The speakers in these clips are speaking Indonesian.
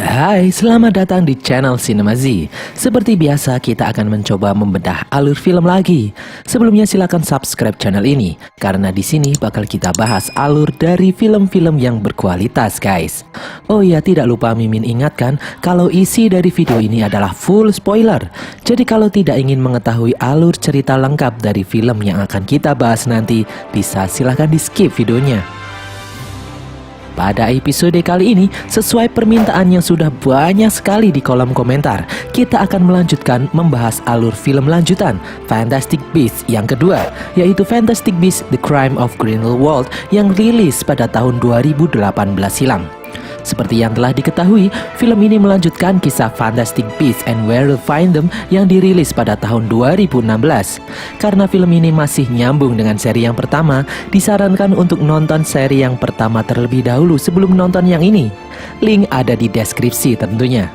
Hai, selamat datang di channel Cinema Z. Seperti biasa, kita akan mencoba membedah alur film lagi. Sebelumnya silakan subscribe channel ini, karena di sini bakal kita bahas alur dari film-film yang berkualitas, guys. Oh ya, tidak lupa Mimin ingatkan kalau isi dari video ini adalah full spoiler. Jadi kalau tidak ingin mengetahui alur cerita lengkap dari film yang akan kita bahas nanti, bisa silahkan di skip videonya. Pada episode kali ini, sesuai permintaan yang sudah banyak sekali di kolom komentar, kita akan melanjutkan membahas alur film lanjutan Fantastic Beasts yang kedua, yaitu Fantastic Beasts: The Crime of Grindelwald yang rilis pada tahun 2018 silam. Seperti yang telah diketahui, film ini melanjutkan kisah Fantastic Beasts and Where to Find Them yang dirilis pada tahun 2016. Karena film ini masih nyambung dengan seri yang pertama, disarankan untuk nonton seri yang pertama terlebih dahulu sebelum nonton yang ini. Link ada di deskripsi tentunya.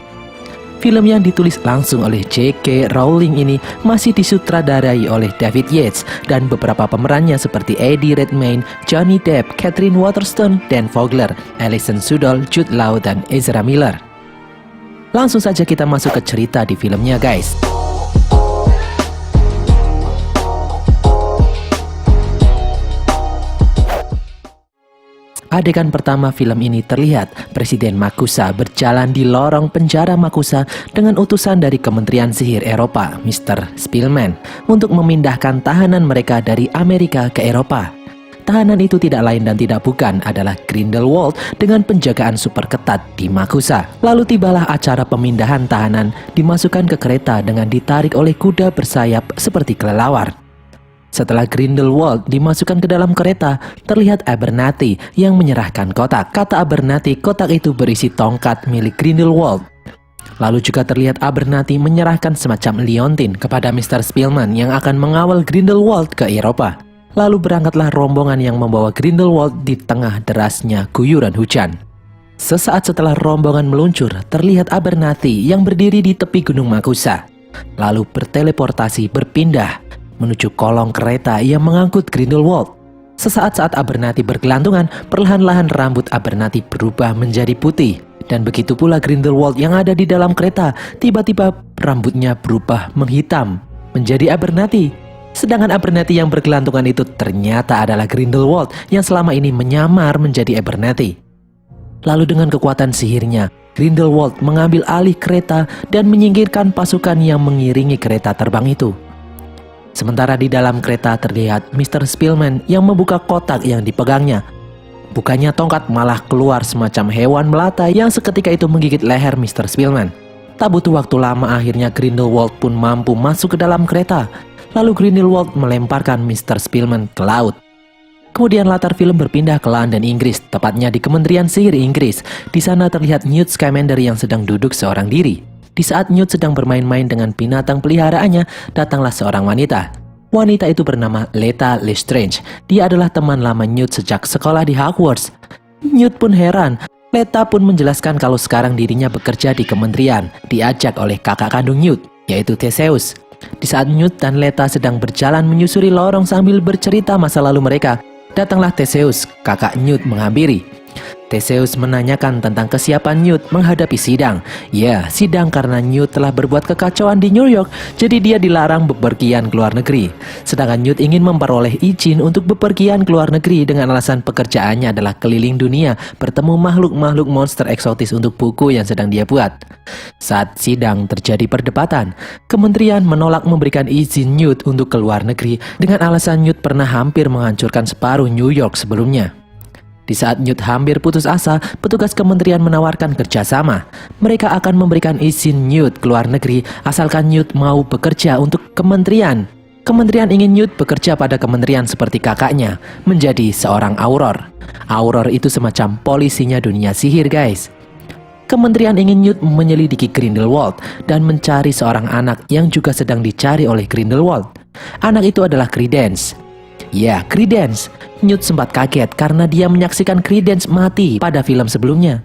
Film yang ditulis langsung oleh J.K. Rowling ini masih disutradarai oleh David Yates, dan beberapa pemerannya seperti Eddie Redmayne, Johnny Depp, Catherine Waterston, Dan Fogler, Alison Sudol, Jude Law, dan Ezra Miller. Langsung saja kita masuk ke cerita di filmnya, guys. Adegan pertama film ini terlihat Presiden Makusa berjalan di lorong penjara Makusa dengan utusan dari Kementerian Sihir Eropa, Mr. Spillman, untuk memindahkan tahanan mereka dari Amerika ke Eropa. Tahanan itu tidak lain dan tidak bukan adalah Grindelwald dengan penjagaan super ketat di Makusa. Lalu tibalah acara pemindahan tahanan, dimasukkan ke kereta dengan ditarik oleh kuda bersayap seperti kelelawar. Setelah Grindelwald dimasukkan ke dalam kereta, terlihat Abernathy yang menyerahkan kotak. Kata Abernathy, kotak itu berisi tongkat milik Grindelwald. Lalu juga terlihat Abernathy menyerahkan semacam liontin kepada Mr. Spillman yang akan mengawal Grindelwald ke Eropa. Lalu berangkatlah rombongan yang membawa Grindelwald di tengah derasnya guyuran hujan. Sesaat setelah rombongan meluncur, terlihat Abernathy yang berdiri di tepi Gunung Makusa. Lalu berteleportasi berpindah menuju kolong kereta yang mengangkut Grindelwald. Sesaat saat Abernathy bergelantungan, perlahan-lahan rambut Abernathy berubah menjadi putih. Dan begitu pula Grindelwald yang ada di dalam kereta, tiba-tiba rambutnya berubah menghitam menjadi Abernathy. Sedangkan Abernathy yang bergelantungan itu ternyata adalah Grindelwald yang selama ini menyamar menjadi Abernathy. Lalu dengan kekuatan sihirnya, Grindelwald mengambil alih kereta dan menyingkirkan pasukan yang mengiringi kereta terbang itu. Sementara di dalam kereta terlihat Mr. Spillman yang membuka kotak yang dipegangnya. Bukannya tongkat, malah keluar semacam hewan melata yang seketika itu menggigit leher Mr. Spillman. Tak butuh waktu lama, akhirnya Grindelwald pun mampu masuk ke dalam kereta. Lalu Grindelwald melemparkan Mr. Spillman ke laut. Kemudian latar film berpindah ke London, Inggris, tepatnya di Kementerian Sihir Inggris. Di sana terlihat Newt Scamander yang sedang duduk seorang diri. Di saat Newt sedang bermain-main dengan binatang peliharaannya, datanglah seorang wanita. Wanita itu bernama Leta Lestrange. Dia adalah teman lama Newt sejak sekolah di Hogwarts. Newt pun heran. Leta pun menjelaskan kalau sekarang dirinya bekerja di kementerian, diajak oleh kakak kandung Newt, yaitu Theseus. Di saat Newt dan Leta sedang berjalan menyusuri lorong sambil bercerita masa lalu mereka, datanglah Theseus, kakak Newt, menghampiri. Theseus menanyakan tentang kesiapan Newt menghadapi sidang. Ya, sidang karena Newt telah berbuat kekacauan di New York, jadi dia dilarang bepergian ke luar negeri. Sedangkan Newt ingin memperoleh izin untuk bepergian ke luar negeri dengan alasan pekerjaannya adalah keliling dunia, bertemu makhluk-makhluk monster eksotis untuk buku yang sedang dia buat. Saat sidang terjadi perdebatan, kementerian menolak memberikan izin Newt untuk ke luar negeri dengan alasan Newt pernah hampir menghancurkan separuh New York sebelumnya. Di saat Newt hampir putus asa, petugas kementerian menawarkan kerjasama. Mereka akan memberikan izin Newt ke luar negeri asalkan Newt mau bekerja untuk kementerian. Kementerian ingin Newt bekerja pada kementerian seperti kakaknya, menjadi seorang Auror. Auror itu semacam polisinya dunia sihir, guys. Kementerian ingin Newt menyelidiki Grindelwald dan mencari seorang anak yang juga sedang dicari oleh Grindelwald. Anak itu adalah Credence. Ya, Credence. Newt sempat kaget karena dia menyaksikan Credence mati pada film sebelumnya.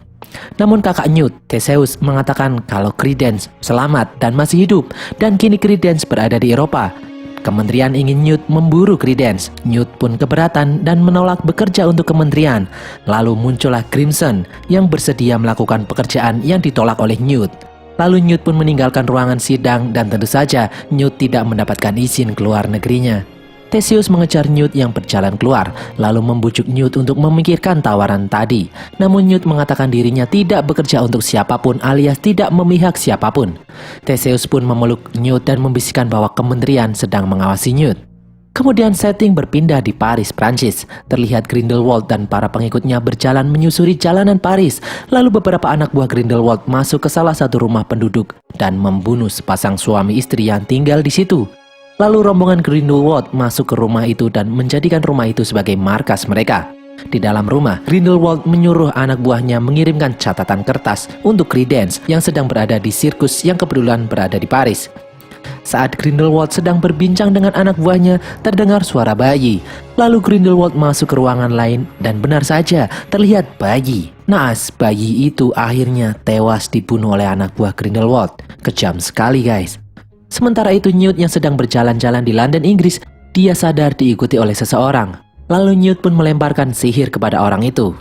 Namun kakak Newt, Theseus, mengatakan kalau Credence selamat dan masih hidup, dan kini Credence berada di Eropa. Kementerian ingin Newt memburu Credence. Newt pun keberatan dan menolak bekerja untuk kementerian. Lalu muncullah Crimson yang bersedia melakukan pekerjaan yang ditolak oleh Newt. Lalu Newt pun meninggalkan ruangan sidang dan tentu saja Newt tidak mendapatkan izin keluar negerinya. Theseus mengejar Newt yang berjalan keluar, lalu membujuk Newt untuk memikirkan tawaran tadi. Namun Newt mengatakan dirinya tidak bekerja untuk siapapun alias tidak memihak siapapun. Theseus pun memeluk Newt dan membisikkan bahwa kementerian sedang mengawasi Newt. Kemudian setting berpindah di Paris, Prancis. Terlihat Grindelwald dan para pengikutnya berjalan menyusuri jalanan Paris. Lalu beberapa anak buah Grindelwald masuk ke salah satu rumah penduduk dan membunuh sepasang suami istri yang tinggal di situ. Lalu rombongan Grindelwald masuk ke rumah itu dan menjadikan rumah itu sebagai markas mereka. Di dalam rumah, Grindelwald menyuruh anak buahnya mengirimkan catatan kertas untuk Credence yang sedang berada di sirkus yang kebetulan berada di Paris. Saat Grindelwald sedang berbincang dengan anak buahnya, terdengar suara bayi. Lalu Grindelwald masuk ke ruangan lain dan benar saja terlihat bayi. Naas, bayi itu akhirnya tewas dibunuh oleh anak buah Grindelwald. Kejam sekali guys. Sementara itu Newt yang sedang berjalan-jalan di London, Inggris, dia sadar diikuti oleh seseorang. Lalu Newt pun melemparkan sihir kepada orang itu.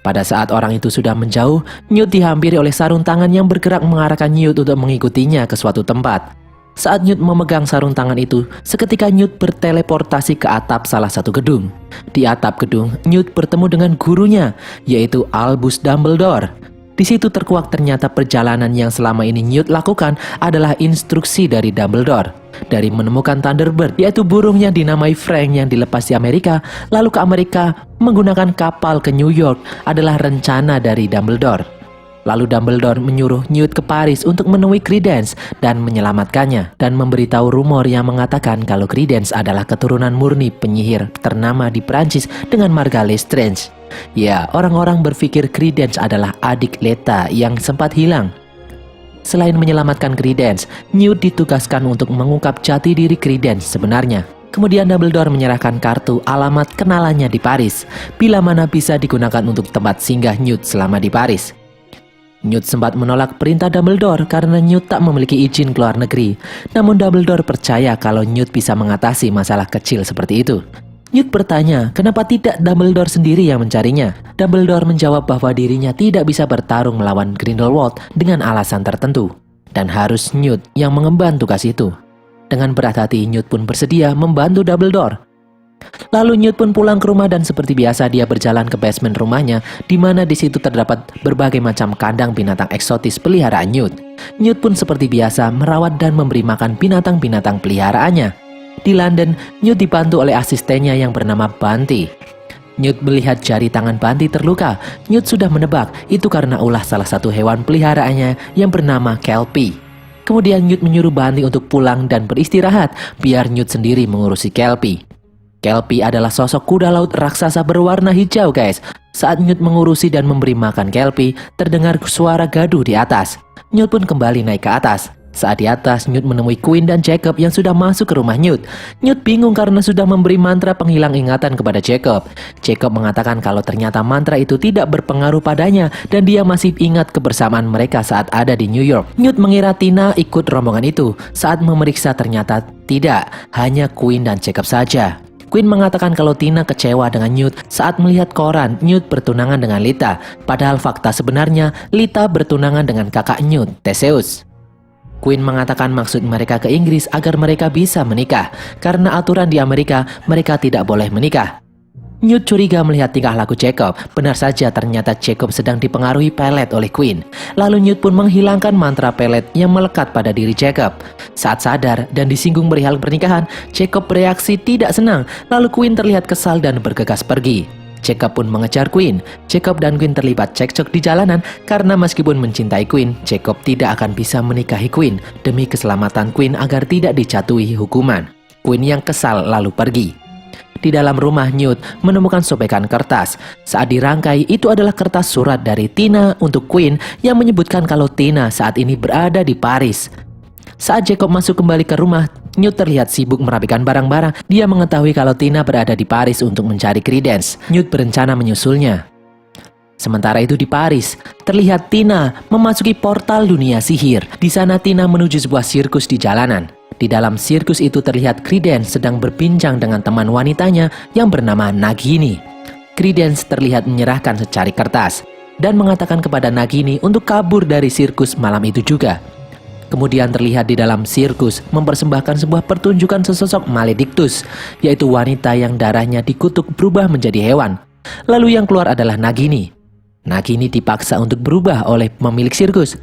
Pada saat orang itu sudah menjauh, Newt dihampiri oleh sarung tangan yang bergerak mengarahkan Newt untuk mengikutinya ke suatu tempat. Saat Newt memegang sarung tangan itu, seketika Newt berteleportasi ke atap salah satu gedung. Di atap gedung, Newt bertemu dengan gurunya, yaitu Albus Dumbledore. Di situ terkuak ternyata perjalanan yang selama ini Newt lakukan adalah instruksi dari Dumbledore. Dari menemukan Thunderbird, yaitu burung yang dinamai Frank yang dilepas di Amerika, lalu ke Amerika menggunakan kapal ke New York adalah rencana dari Dumbledore. Lalu Dumbledore menyuruh Newt ke Paris untuk menemui Credence dan menyelamatkannya, dan memberitahu rumor yang mengatakan kalau Credence adalah keturunan murni penyihir ternama di Prancis dengan marga Lestrange. Ya, orang-orang berpikir Credence adalah adik Leta yang sempat hilang. Selain menyelamatkan Credence, Newt ditugaskan untuk mengungkap jati diri Credence sebenarnya. Kemudian Dumbledore menyerahkan kartu alamat kenalannya di Paris, bila mana bisa digunakan untuk tempat singgah Newt selama di Paris. Newt sempat menolak perintah Dumbledore karena Newt tak memiliki izin keluar negeri. Namun Dumbledore percaya kalau Newt bisa mengatasi masalah kecil seperti itu. Newt bertanya, kenapa tidak Dumbledore sendiri yang mencarinya? Dumbledore menjawab bahwa dirinya tidak bisa bertarung melawan Grindelwald dengan alasan tertentu, dan harus Newt yang mengemban tugas itu. Dengan berat hati, Newt pun bersedia membantu Dumbledore. Lalu Newt pun pulang ke rumah dan seperti biasa dia berjalan ke basement rumahnya, di mana di situ terdapat berbagai macam kandang binatang eksotis peliharaan Newt. Newt pun seperti biasa merawat dan memberi makan binatang-binatang peliharaannya. Di London, Newt dibantu oleh asistennya yang bernama Bunty. Newt melihat jari tangan Bunty terluka. Newt sudah menebak itu karena ulah salah satu hewan peliharaannya yang bernama Kelpie. Kemudian Newt menyuruh Bunty untuk pulang dan beristirahat, biar Newt sendiri mengurusi Kelpie. Kelpie adalah sosok kuda laut raksasa berwarna hijau guys. Saat Newt mengurusi dan memberi makan Kelpie, terdengar suara gaduh di atas. Newt pun kembali naik ke atas. Saat di atas, Newt menemui Queen dan Jacob yang sudah masuk ke rumah Newt. Newt bingung karena sudah memberi mantra penghilang ingatan kepada Jacob. Jacob mengatakan kalau ternyata mantra itu tidak berpengaruh padanya dan dia masih ingat kebersamaan mereka saat ada di New York. Newt mengira Tina ikut rombongan itu. Saat memeriksa ternyata tidak, hanya Queen dan Jacob saja. Queen mengatakan kalau Tina kecewa dengan Newt saat melihat koran Newt bertunangan dengan Lita. Padahal fakta sebenarnya Lita bertunangan dengan kakak Newt, Theseus. Queen mengatakan maksud mereka ke Inggris agar mereka bisa menikah. Karena aturan di Amerika, mereka tidak boleh menikah. Newt curiga melihat tingkah laku Jacob. Benar saja ternyata Jacob sedang dipengaruhi pelet oleh Queen. Lalu Newt pun menghilangkan mantra pelet yang melekat pada diri Jacob. Saat sadar dan disinggung perihal pernikahan, Jacob bereaksi tidak senang. Lalu Queen terlihat kesal dan bergegas pergi. Jacob pun mengejar Queen. Jacob dan Queen terlibat cekcok di jalanan karena meskipun mencintai Queen, Jacob tidak akan bisa menikahi Queen demi keselamatan Queen agar tidak dijatuhi hukuman. Queen yang kesal lalu pergi. Di dalam rumah, Newt menemukan sobekan kertas. Saat dirangkai, itu adalah kertas surat dari Tina untuk Queen yang menyebutkan kalau Tina saat ini berada di Paris. Saat Jacob masuk kembali ke rumah, Newt terlihat sibuk merapikan barang-barang. Dia mengetahui kalau Tina berada di Paris untuk mencari Credence. Newt berencana menyusulnya. Sementara itu di Paris, terlihat Tina memasuki portal dunia sihir. Di sana Tina menuju sebuah sirkus di jalanan. Di dalam sirkus itu terlihat Credence sedang berbincang dengan teman wanitanya yang bernama Nagini. Credence terlihat menyerahkan secari kertas dan mengatakan kepada Nagini untuk kabur dari sirkus malam itu juga. Kemudian terlihat di dalam sirkus mempersembahkan sebuah pertunjukan sesosok Maledictus, yaitu wanita yang darahnya dikutuk berubah menjadi hewan. Lalu yang keluar adalah Nagini. Nagini dipaksa untuk berubah oleh pemilik sirkus.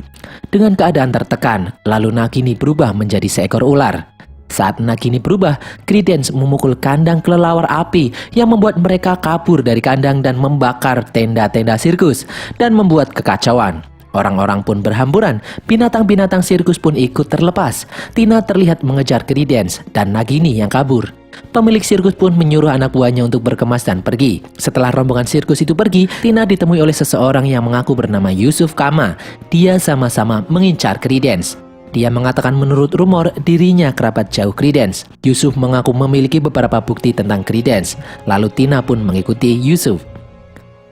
Dengan keadaan tertekan, lalu Nagini berubah menjadi seekor ular. Saat Nagini berubah, Credence memukul kandang kelelawar api yang membuat mereka kabur dari kandang dan membakar tenda-tenda sirkus dan membuat kekacauan. Orang-orang pun berhamburan, binatang-binatang sirkus pun ikut terlepas. Tina terlihat mengejar Credence dan Nagini yang kabur. Pemilik sirkus pun menyuruh anak buahnya untuk berkemas dan pergi. Setelah rombongan sirkus itu pergi, Tina ditemui oleh seseorang yang mengaku bernama Yusuf Kama. Dia sama-sama mengincar Credence. Dia mengatakan menurut rumor dirinya kerabat jauh Credence. Yusuf mengaku memiliki beberapa bukti tentang Credence. Lalu Tina pun mengikuti Yusuf.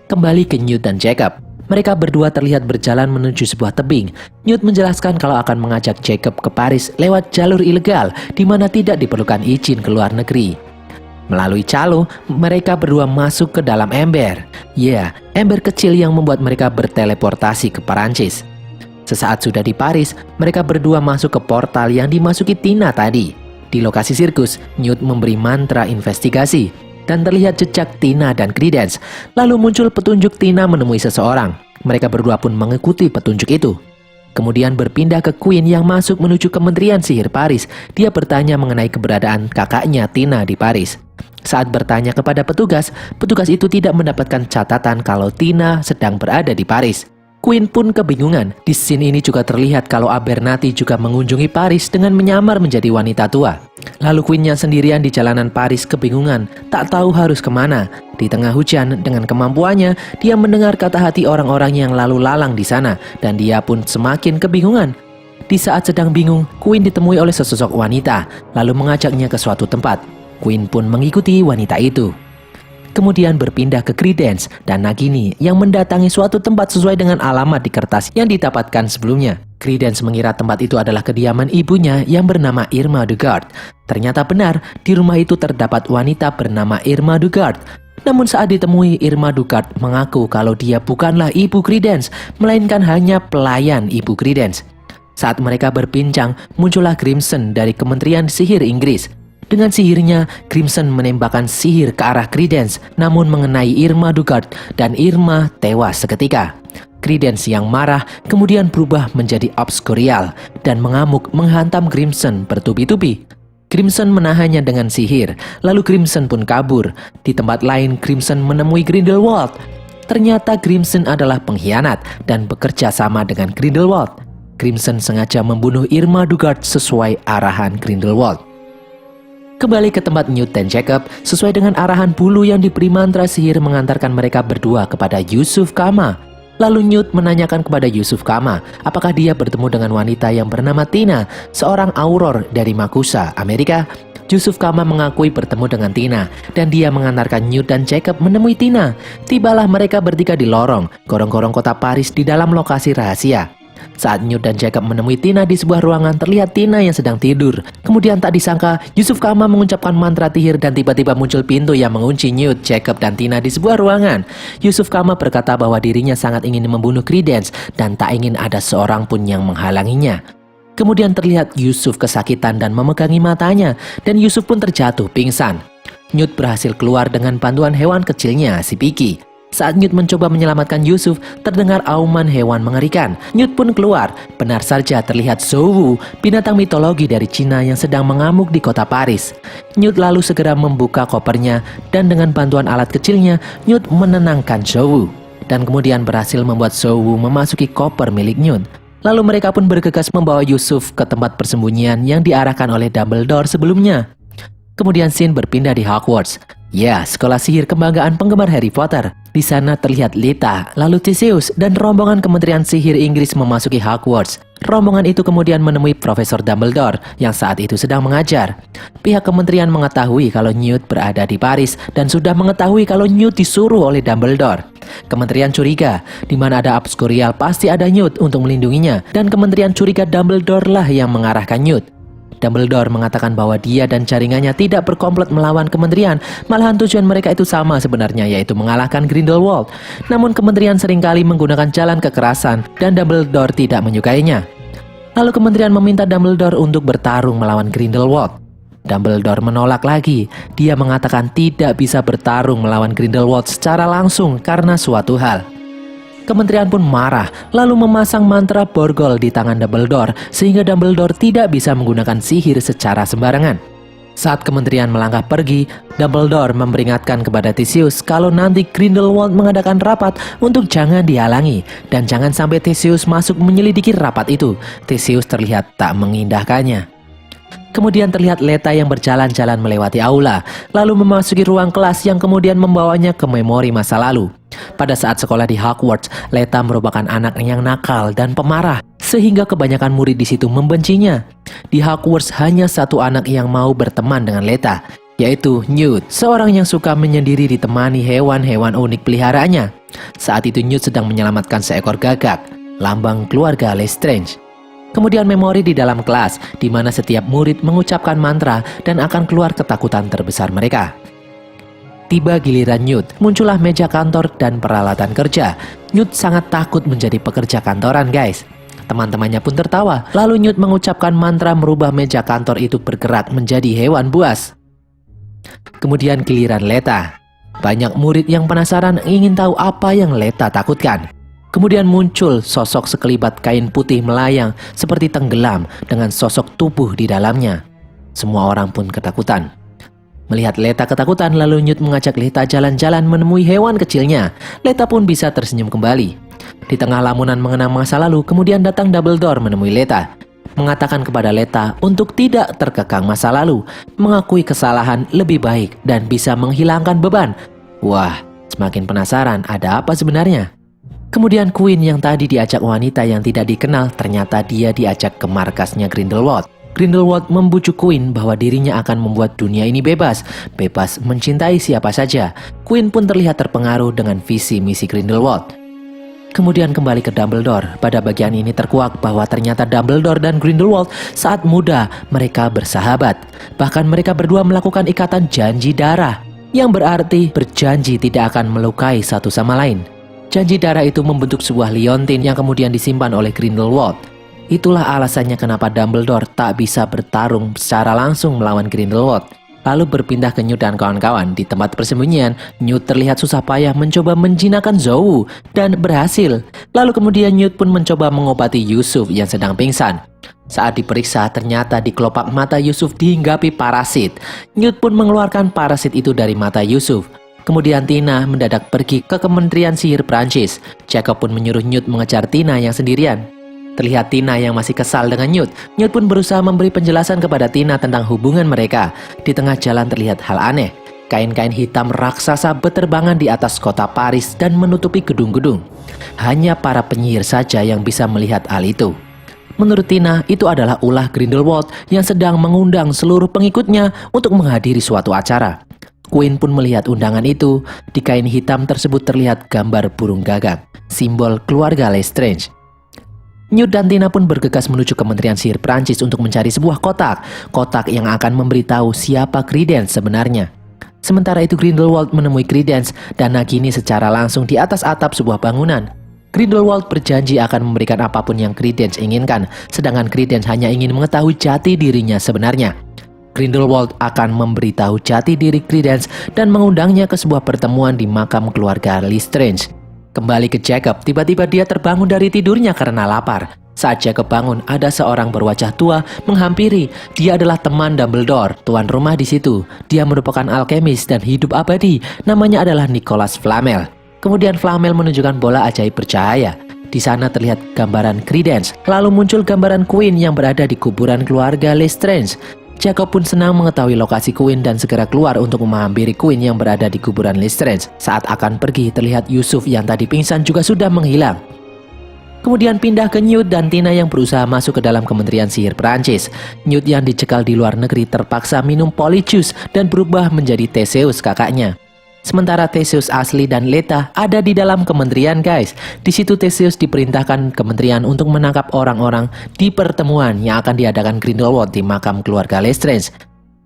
Kembali ke Newt dan Jacob. Mereka berdua terlihat berjalan menuju sebuah tebing. Newt menjelaskan kalau akan mengajak Jacob ke Paris lewat jalur ilegal di mana tidak diperlukan izin ke luar negeri. Melalui Calo, mereka berdua masuk ke dalam ember. Ya, ember kecil yang membuat mereka berteleportasi ke Perancis. Sesaat sudah di Paris, mereka berdua masuk ke portal yang dimasuki Tina tadi. Di lokasi sirkus, Newt memberi mantra investigasi. Dan terlihat jejak Tina dan Credence. Lalu muncul petunjuk Tina menemui seseorang. Mereka berdua pun mengikuti petunjuk itu. Kemudian berpindah ke Queen yang masuk menuju Kementerian Sihir Paris. Dia bertanya mengenai keberadaan kakaknya Tina di Paris. Saat bertanya kepada petugas, petugas itu tidak mendapatkan catatan kalau Tina sedang berada di Paris. Queen pun kebingungan. Di scene ini juga terlihat kalau Abernathy juga mengunjungi Paris dengan menyamar menjadi wanita tua. Lalu Queennya sendirian di jalanan Paris kebingungan, tak tahu harus kemana. Di tengah hujan, dengan kemampuannya, dia mendengar kata hati orang-orang yang lalu lalang di sana, dan dia pun semakin kebingungan. Di saat sedang bingung, Queen ditemui oleh sesosok wanita, lalu mengajaknya ke suatu tempat. Queen pun mengikuti wanita itu. Kemudian berpindah ke Credence dan Nagini yang mendatangi suatu tempat sesuai dengan alamat di kertas yang didapatkan sebelumnya. Credence mengira tempat itu adalah kediaman ibunya yang bernama Irma Dugard. Ternyata benar, di rumah itu terdapat wanita bernama Irma Dugard. Namun saat ditemui, Irma Dugard mengaku kalau dia bukanlah ibu Credence, melainkan hanya pelayan ibu Credence. Saat mereka berbincang, muncullah Crimson dari Kementerian Sihir Inggris. Dengan sihirnya, Crimson menembakkan sihir ke arah Credence, namun mengenai Irma Dugard dan Irma tewas seketika. Credence yang marah kemudian berubah menjadi Obscurial dan mengamuk menghantam Crimson bertubi-tubi. Crimson menahannya dengan sihir, lalu Crimson pun kabur. Di tempat lain, Crimson menemui Grindelwald. Ternyata Crimson adalah pengkhianat dan bekerja sama dengan Grindelwald. Crimson sengaja membunuh Irma Dugard sesuai arahan Grindelwald. Kembali ke tempat Newt dan Jacob, sesuai dengan arahan bulu yang diberi mantra sihir mengantarkan mereka berdua kepada Yusuf Kama. Lalu Newt menanyakan kepada Yusuf Kama, apakah dia bertemu dengan wanita yang bernama Tina, seorang auror dari Makusa, Amerika. Yusuf Kama mengakui bertemu dengan Tina, dan dia mengantarkan Newt dan Jacob menemui Tina. Tibalah mereka bertiga di lorong, gorong-gorong kota Paris di dalam lokasi rahasia. Saat Newt dan Jacob menemui Tina di sebuah ruangan, terlihat Tina yang sedang tidur. Kemudian tak disangka, Yusuf Kama mengucapkan mantra sihir dan tiba-tiba muncul pintu yang mengunci Newt, Jacob, dan Tina di sebuah ruangan. Yusuf Kama berkata bahwa dirinya sangat ingin membunuh Credence dan tak ingin ada seorang pun yang menghalanginya. Kemudian terlihat Yusuf kesakitan dan memegangi matanya, dan Yusuf pun terjatuh pingsan. Newt berhasil keluar dengan bantuan hewan kecilnya, si Piki. Saat Newt mencoba menyelamatkan Yusuf, terdengar auman hewan mengerikan. Newt pun keluar. Benar saja terlihat Zhou, binatang mitologi dari Cina yang sedang mengamuk di kota Paris. Newt lalu segera membuka kopernya, dan dengan bantuan alat kecilnya, Newt menenangkan Zhou. Dan kemudian berhasil membuat Zhou memasuki koper milik Newt. Lalu mereka pun bergegas membawa Yusuf ke tempat persembunyian yang diarahkan oleh Dumbledore sebelumnya. Kemudian scene berpindah di Hogwarts. Ya, sekolah sihir kebanggaan penggemar Harry Potter. Di sana terlihat Lita, lalu Theseus, dan rombongan Kementerian Sihir Inggris memasuki Hogwarts. Rombongan itu kemudian menemui Profesor Dumbledore yang saat itu sedang mengajar. Pihak kementerian mengetahui kalau Newt berada di Paris dan sudah mengetahui kalau Newt disuruh oleh Dumbledore. Kementerian curiga, di mana ada Obscurial pasti ada Newt untuk melindunginya, dan kementerian curiga Dumbledore lah yang mengarahkan Newt. Dumbledore mengatakan bahwa dia dan jaringannya tidak berkomplot melawan kementerian, malahan tujuan mereka itu sama sebenarnya, yaitu mengalahkan Grindelwald. Namun kementerian seringkali menggunakan jalan kekerasan dan Dumbledore tidak menyukainya. Lalu kementerian meminta Dumbledore untuk bertarung melawan Grindelwald. Dumbledore menolak lagi. Dia mengatakan tidak bisa bertarung melawan Grindelwald secara langsung karena suatu hal. Kementerian pun marah, lalu memasang mantra borgol di tangan Dumbledore sehingga Dumbledore tidak bisa menggunakan sihir secara sembarangan. Saat kementerian melangkah pergi, Dumbledore memperingatkan kepada Theseus kalau nanti Grindelwald mengadakan rapat untuk jangan dihalangi dan jangan sampai Theseus masuk menyelidiki rapat itu. Theseus terlihat tak mengindahkannya. Kemudian terlihat Leta yang berjalan-jalan melewati aula, lalu memasuki ruang kelas yang kemudian membawanya ke memori masa lalu. Pada saat sekolah di Hogwarts, Leta merupakan anak yang nakal dan pemarah, sehingga kebanyakan murid di situ membencinya. Di Hogwarts hanya satu anak yang mau berteman dengan Leta, yaitu Newt, seorang yang suka menyendiri ditemani hewan-hewan unik peliharaannya. Saat itu Newt sedang menyelamatkan seekor gagak, lambang keluarga Lestrange. Kemudian memori di dalam kelas, di mana setiap murid mengucapkan mantra dan akan keluar ketakutan terbesar mereka. Tiba giliran Newt, muncullah meja kantor dan peralatan kerja. Newt sangat takut menjadi pekerja kantoran, guys. Teman-temannya pun tertawa, lalu Newt mengucapkan mantra merubah meja kantor itu bergerak menjadi hewan buas. Kemudian giliran Leta. Banyak murid yang penasaran ingin tahu apa yang Leta takutkan. Kemudian muncul sosok sekelibat kain putih melayang seperti tenggelam dengan sosok tubuh di dalamnya. Semua orang pun ketakutan. Melihat Leta ketakutan, lalu Newt mengajak Leta jalan-jalan menemui hewan kecilnya. Leta pun bisa tersenyum kembali. Di tengah lamunan mengenang masa lalu, kemudian datang Dumbledore menemui Leta. Mengatakan kepada Leta untuk tidak terkekang masa lalu, mengakui kesalahan lebih baik dan bisa menghilangkan beban. Wah, semakin penasaran ada apa sebenarnya. Kemudian Queen yang tadi diajak wanita yang tidak dikenal, ternyata dia diajak ke markasnya Grindelwald. Grindelwald membujuk Queen bahwa dirinya akan membuat dunia ini bebas mencintai siapa saja. Queen pun terlihat terpengaruh dengan visi misi Grindelwald. Kemudian kembali ke Dumbledore. Pada bagian ini terkuak bahwa ternyata Dumbledore dan Grindelwald saat muda mereka bersahabat. Bahkan mereka berdua melakukan ikatan janji darah, yang berarti berjanji tidak akan melukai satu sama lain. Janji darah itu membentuk sebuah liontin yang kemudian disimpan oleh Grindelwald. Itulah alasannya kenapa Dumbledore tak bisa bertarung secara langsung melawan Grindelwald. Lalu berpindah ke Newt dan kawan-kawan. Di tempat persembunyian, Newt terlihat susah payah mencoba menjinakkan Zou dan berhasil. Lalu kemudian Newt pun mencoba mengobati Yusuf yang sedang pingsan. Saat diperiksa, ternyata di kelopak mata Yusuf dihinggapi parasit. Newt pun mengeluarkan parasit itu dari mata Yusuf. Kemudian Tina mendadak pergi ke Kementerian Sihir Prancis. Jacob pun menyuruh Newt mengejar Tina yang sendirian. Terlihat Tina yang masih kesal dengan Newt. Newt pun berusaha memberi penjelasan kepada Tina tentang hubungan mereka. Di tengah jalan terlihat hal aneh. Kain-kain hitam raksasa berterbangan di atas kota Paris dan menutupi gedung-gedung. Hanya para penyihir saja yang bisa melihat hal itu. Menurut Tina, itu adalah ulah Grindelwald yang sedang mengundang seluruh pengikutnya untuk menghadiri suatu acara. Queen pun melihat undangan itu. Di kain hitam tersebut terlihat gambar burung gagak, simbol keluarga Lestrange. Newt dan Tina pun bergegas menuju Kementerian Sihir Prancis untuk mencari sebuah kotak yang akan memberitahu siapa Credence sebenarnya. Sementara itu Grindelwald menemui Credence dan Nagini secara langsung di atas atap sebuah bangunan. Grindelwald berjanji akan memberikan apapun yang Credence inginkan, sedangkan Credence hanya ingin mengetahui jati dirinya sebenarnya. Grindelwald akan memberitahu jati diri Credence dan mengundangnya ke sebuah pertemuan di makam keluarga Lestrange. Kembali ke Jacob, tiba-tiba dia terbangun dari tidurnya karena lapar. Saat Jacob bangun, ada seorang berwajah tua menghampiri. Dia adalah teman Dumbledore, tuan rumah di situ. Dia merupakan alkemis dan hidup abadi. Namanya adalah Nicholas Flamel. Kemudian Flamel menunjukkan bola ajaib bercahaya. Di sana terlihat gambaran Credence. Lalu muncul gambaran Queen yang berada di kuburan keluarga Lestrange. Jacob pun senang mengetahui lokasi Queen dan segera keluar untuk menghampiri Queen yang berada di kuburan Lestrange. Saat akan pergi, terlihat Yusuf yang tadi pingsan juga sudah menghilang. Kemudian pindah ke Newt dan Tina yang berusaha masuk ke dalam Kementerian Sihir Prancis. Newt yang dicekal di luar negeri terpaksa minum polyjuice dan berubah menjadi Theseus kakaknya. Sementara Theseus asli dan Leta ada di dalam kementerian, guys. Di situ Theseus diperintahkan kementerian untuk menangkap orang-orang di pertemuan yang akan diadakan Grindelwald di makam keluarga Lestrange.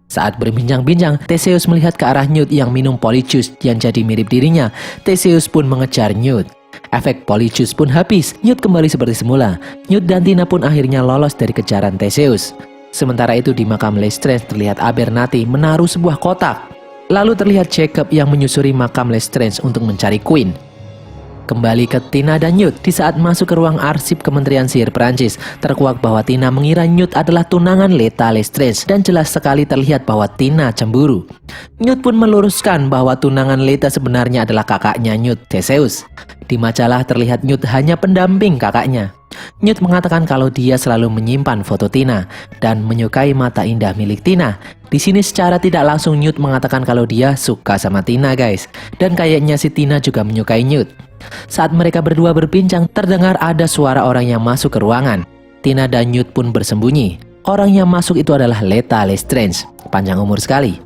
Saat berbincang-bincang, Theseus melihat ke arah Newt yang minum Polyjuice yang jadi mirip dirinya. Theseus pun mengejar Newt. Efek Polyjuice pun habis, Newt kembali seperti semula. Newt dan Tina pun akhirnya lolos dari kejaran Theseus. Sementara itu di makam Lestrange terlihat Abernathy menaruh sebuah kotak. Lalu terlihat Jacob yang menyusuri makam Lestrange untuk mencari Queen. Kembali ke Tina dan Newt, di saat masuk ke ruang arsip Kementerian Sihir Prancis, terkuak bahwa Tina mengira Newt adalah tunangan Leta Lestrange dan jelas sekali terlihat bahwa Tina cemburu. Newt pun meluruskan bahwa tunangan Leta sebenarnya adalah kakaknya Newt, Theseus. Di majalah terlihat Newt hanya pendamping kakaknya. Newt mengatakan kalau dia selalu menyimpan foto Tina dan menyukai mata indah milik Tina. Di sini secara tidak langsung Newt mengatakan kalau dia suka sama Tina, guys. Dan kayaknya si Tina juga menyukai Newt. Saat mereka berdua berbincang, terdengar ada suara orang yang masuk ke ruangan. Tina dan Newt pun bersembunyi. Orang yang masuk itu adalah Leta Lestrange, panjang umur sekali.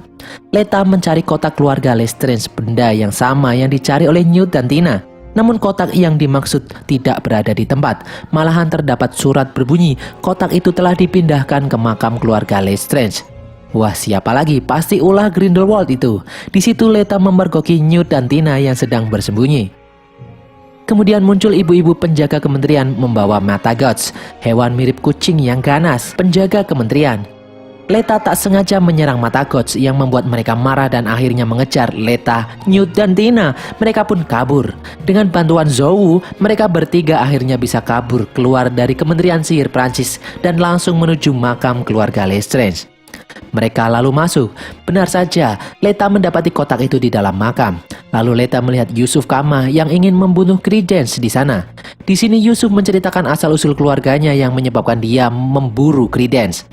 Leta mencari kotak keluarga Lestrange, benda yang sama yang dicari oleh Newt dan Tina. Namun kotak yang dimaksud tidak berada di tempat. Malahan terdapat surat berbunyi, kotak itu telah dipindahkan ke makam keluarga Lestrange. Wah, siapa lagi? Pasti ulah Grindelwald itu. Di situ Leta memergoki Newt dan Tina yang sedang bersembunyi. Kemudian muncul ibu-ibu penjaga kementerian membawa Matagots, hewan mirip kucing yang ganas, penjaga kementerian. Leta tak sengaja menyerang Matagots yang membuat mereka marah dan akhirnya mengejar Leta, Newt, dan Tina. Mereka pun kabur. Dengan bantuan Zhou, mereka bertiga akhirnya bisa kabur keluar dari Kementerian Sihir Prancis dan langsung menuju makam keluarga Lestrange. Mereka lalu masuk. Benar saja, Leta mendapati kotak itu di dalam makam. Lalu Leta melihat Yusuf Kama yang ingin membunuh Credence di sana. Di sini Yusuf menceritakan asal-usul keluarganya yang menyebabkan dia memburu Credence.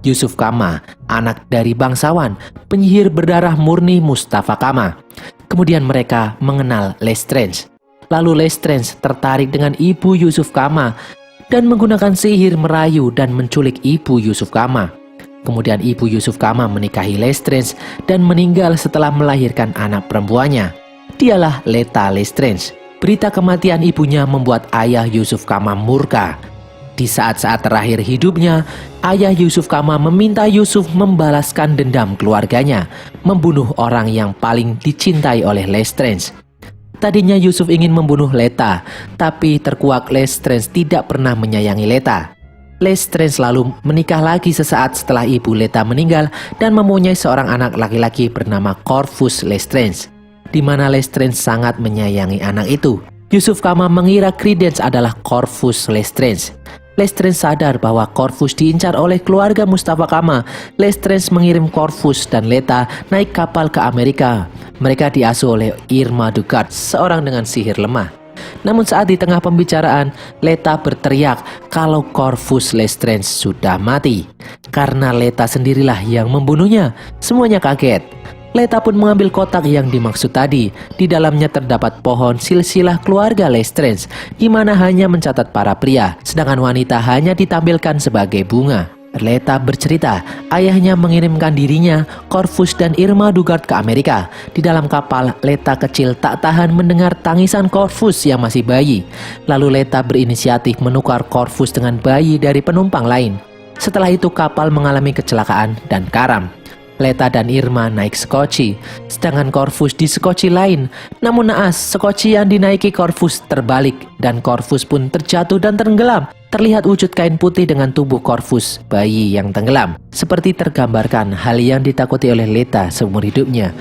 Yusuf Kama, anak dari bangsawan, penyihir berdarah murni Mustafa Kama. Kemudian mereka mengenal Lestrange. Lalu Lestrange tertarik dengan ibu Yusuf Kama dan menggunakan sihir merayu dan menculik ibu Yusuf Kama. Kemudian ibu Yusuf Kama menikahi Lestrange dan meninggal setelah melahirkan anak perempuannya. Dialah Leta Lestrange. Berita kematian ibunya membuat ayah Yusuf Kama murka. Di saat-saat terakhir hidupnya, ayah Yusuf Kama meminta Yusuf membalaskan dendam keluarganya, membunuh orang yang paling dicintai oleh Lestrange. Tadinya Yusuf ingin membunuh Leta, tapi terkuak Lestrange tidak pernah menyayangi Leta. Lestrange lalu menikah lagi sesaat setelah ibu Leta meninggal dan mempunyai seorang anak laki-laki bernama Corvus Lestrange, di mana Lestrange sangat menyayangi anak itu. Yusuf Kama mengira Credence adalah Corvus Lestrange. Lestrange sadar bahwa Corvus diincar oleh keluarga Mustafa Kama. Lestrange mengirim Corvus dan Leta naik kapal ke Amerika. Mereka diasuh oleh Irma Dugard, seorang dengan sihir lemah. Namun saat di tengah pembicaraan, Leta berteriak kalau Corvus Lestrange sudah mati. Karena Leta sendirilah yang membunuhnya, semuanya kaget. Leta pun mengambil kotak yang dimaksud tadi. Di dalamnya terdapat pohon silsilah keluarga Lestrange, di mana hanya mencatat para pria, sedangkan wanita hanya ditampilkan sebagai bunga. Leta bercerita, ayahnya mengirimkan dirinya, Corvus dan Irma Dugard ke Amerika. Di dalam kapal, Leta kecil tak tahan mendengar tangisan Corvus yang masih bayi. Lalu Leta berinisiatif menukar Corvus dengan bayi dari penumpang lain. Setelah itu kapal mengalami kecelakaan dan karam. Leta dan Irma naik skoci, sedangkan Corvus di skoci lain. Namun naas, skoci yang dinaiki Corvus terbalik dan Corvus pun terjatuh dan tenggelam. Terlihat wujud kain putih dengan tubuh Corvus, bayi yang tenggelam. Seperti tergambarkan hal yang ditakuti oleh Leta seumur hidupnya.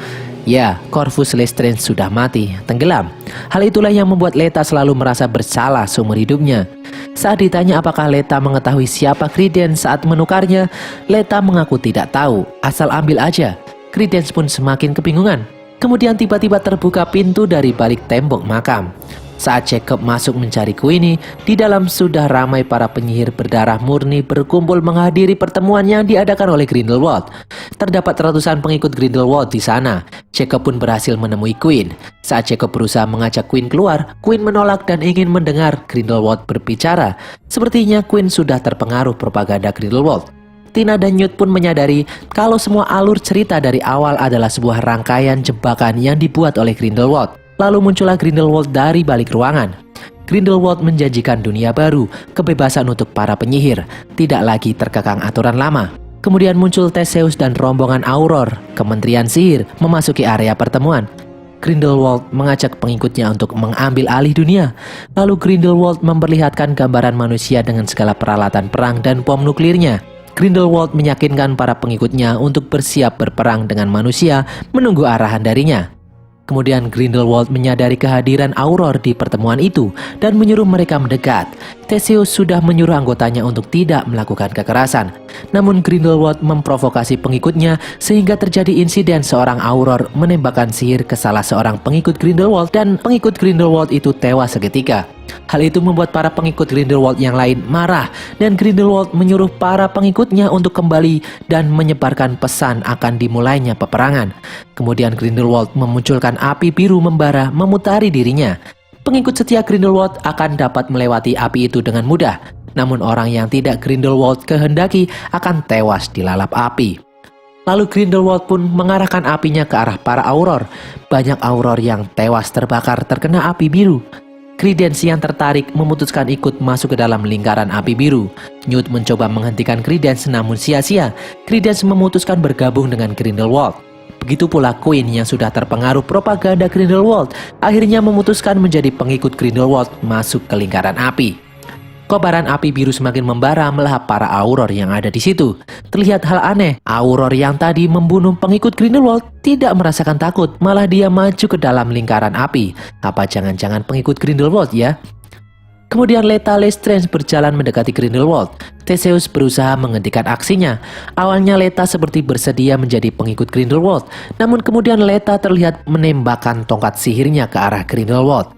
Ya, Corvus Lestrange sudah mati, tenggelam. Hal itulah yang membuat Leta selalu merasa bersalah seumur hidupnya. Saat ditanya apakah Leta mengetahui siapa Credence saat menukarnya, Leta mengaku tidak tahu, asal ambil aja. Credence pun semakin kebingungan. Kemudian tiba-tiba terbuka pintu dari balik tembok makam. Saat Jacob masuk mencari Queenie, di dalam sudah ramai para penyihir berdarah murni berkumpul menghadiri pertemuan yang diadakan oleh Grindelwald. Terdapat ratusan pengikut Grindelwald di sana. Jacob pun berhasil menemui Queen. Saat Jacob berusaha mengajak Queen keluar, Queen menolak dan ingin mendengar Grindelwald berbicara. Sepertinya Queen sudah terpengaruh propaganda Grindelwald. Tina dan Newt pun menyadari kalau semua alur cerita dari awal adalah sebuah rangkaian jebakan yang dibuat oleh Grindelwald. Lalu muncullah Grindelwald dari balik ruangan. Grindelwald menjanjikan dunia baru, kebebasan untuk para penyihir, tidak lagi terkekang aturan lama. Kemudian muncul Theseus dan rombongan Auror, Kementerian Sihir, memasuki area pertemuan. Grindelwald mengajak pengikutnya untuk mengambil alih dunia. Lalu Grindelwald memperlihatkan gambaran manusia dengan segala peralatan perang dan bom nuklirnya. Grindelwald meyakinkan para pengikutnya untuk bersiap berperang dengan manusia, menunggu arahan darinya. Kemudian Grindelwald menyadari kehadiran Auror di pertemuan itu dan menyuruh mereka mendekat. Theseus sudah menyuruh anggotanya untuk tidak melakukan kekerasan. Namun Grindelwald memprovokasi pengikutnya sehingga terjadi insiden seorang Auror menembakkan sihir ke salah seorang pengikut Grindelwald dan pengikut Grindelwald itu tewas seketika. Hal itu membuat para pengikut Grindelwald yang lain marah dan Grindelwald menyuruh para pengikutnya untuk kembali dan menyebarkan pesan akan dimulainya peperangan. Kemudian Grindelwald memunculkan api biru membara memutari dirinya. Pengikut setia Grindelwald akan dapat melewati api itu dengan mudah. Namun orang yang tidak Grindelwald kehendaki akan tewas dilalap api. Lalu Grindelwald pun mengarahkan apinya ke arah para Auror. Banyak Auror yang tewas terbakar terkena api biru. Credence yang tertarik memutuskan ikut masuk ke dalam lingkaran api biru. Newt mencoba menghentikan Credence namun sia-sia. Credence memutuskan bergabung dengan Grindelwald. Begitu pula Queen yang sudah terpengaruh propaganda Grindelwald akhirnya memutuskan menjadi pengikut Grindelwald masuk ke lingkaran api. Kobaran api biru semakin membara melahap para Auror yang ada di situ. Terlihat hal aneh, Auror yang tadi membunuh pengikut Grindelwald tidak merasakan takut, malah dia maju ke dalam lingkaran api. Apa jangan-jangan pengikut Grindelwald ya? Kemudian Leta Lestrange berjalan mendekati Grindelwald. Theseus berusaha menghentikan aksinya. Awalnya Leta seperti bersedia menjadi pengikut Grindelwald, namun kemudian Leta terlihat menembakkan tongkat sihirnya ke arah Grindelwald.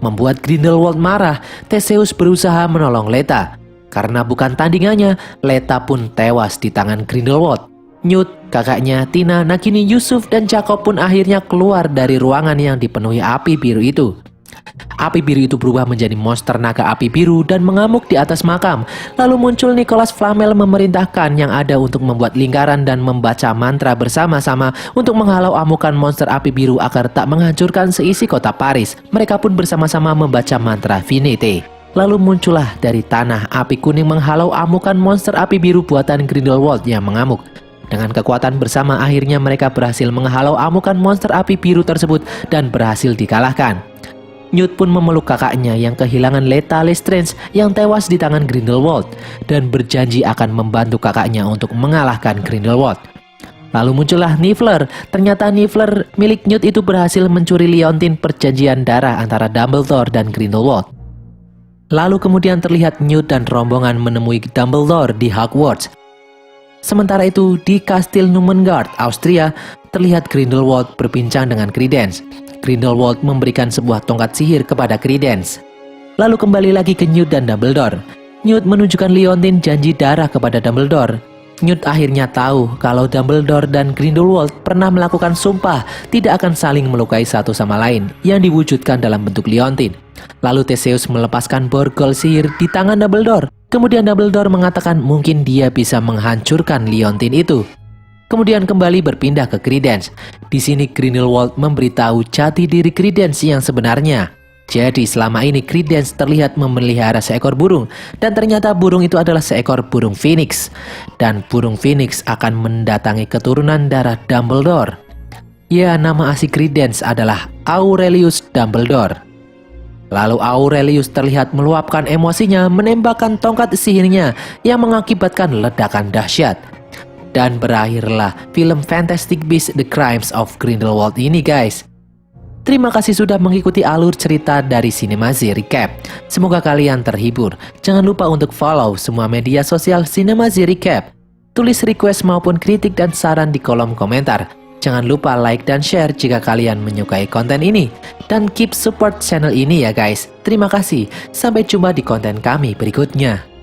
Membuat Grindelwald marah, Theseus berusaha menolong Leta. Karena bukan tandingannya, Leta pun tewas di tangan Grindelwald. Newt, kakaknya, Tina, Nagini, Yusuf, dan Jacob pun akhirnya keluar dari ruangan yang dipenuhi api biru itu. Api biru itu berubah menjadi monster naga api biru dan mengamuk di atas makam. Lalu muncul Nicholas Flamel memerintahkan yang ada untuk membuat lingkaran dan membaca mantra bersama-sama untuk menghalau amukan monster api biru agar tak menghancurkan seisi kota Paris. Mereka pun bersama-sama membaca mantra Finite. Lalu muncullah dari tanah api kuning menghalau amukan monster api biru buatan Grindelwald yang mengamuk. Dengan kekuatan bersama akhirnya mereka berhasil menghalau amukan monster api biru tersebut dan berhasil dikalahkan. Newt pun memeluk kakaknya yang kehilangan Leta Lestrange yang tewas di tangan Grindelwald dan berjanji akan membantu kakaknya untuk mengalahkan Grindelwald. Lalu muncullah Niffler. Ternyata Niffler milik Newt itu berhasil mencuri liontin perjanjian darah antara Dumbledore dan Grindelwald. Lalu kemudian terlihat Newt dan rombongan menemui Dumbledore di Hogwarts. Sementara itu di Kastil Numengard, Austria, terlihat Grindelwald berbincang dengan Credence. Grindelwald memberikan sebuah tongkat sihir kepada Credence. Lalu kembali lagi ke Newt dan Dumbledore. Newt menunjukkan liontin janji darah kepada Dumbledore. Newt akhirnya tahu kalau Dumbledore dan Grindelwald pernah melakukan sumpah tidak akan saling melukai satu sama lain yang diwujudkan dalam bentuk liontin. Lalu Theseus melepaskan borgol sihir di tangan Dumbledore. Kemudian Dumbledore mengatakan mungkin dia bisa menghancurkan liontin itu. Kemudian kembali berpindah ke Credence. Di sini Grindelwald memberitahu jati diri Credence yang sebenarnya. Jadi selama ini Credence terlihat memelihara seekor burung dan ternyata burung itu adalah seekor burung Phoenix. Dan burung Phoenix akan mendatangi keturunan darah Dumbledore. Ya, nama asli Credence adalah Aurelius Dumbledore. Lalu Aurelius terlihat meluapkan emosinya menembakkan tongkat sihirnya yang mengakibatkan ledakan dahsyat. Dan berakhirlah film Fantastic Beasts: The Crimes of Grindelwald ini guys. Terima kasih sudah mengikuti alur cerita dari Cinemazy Recap. Semoga kalian terhibur. Jangan lupa untuk follow semua media sosial Cinemazy Recap. Tulis request maupun kritik dan saran di kolom komentar. Jangan lupa like dan share jika kalian menyukai konten ini. Dan keep support channel ini ya guys. Terima kasih. Sampai jumpa di konten kami berikutnya.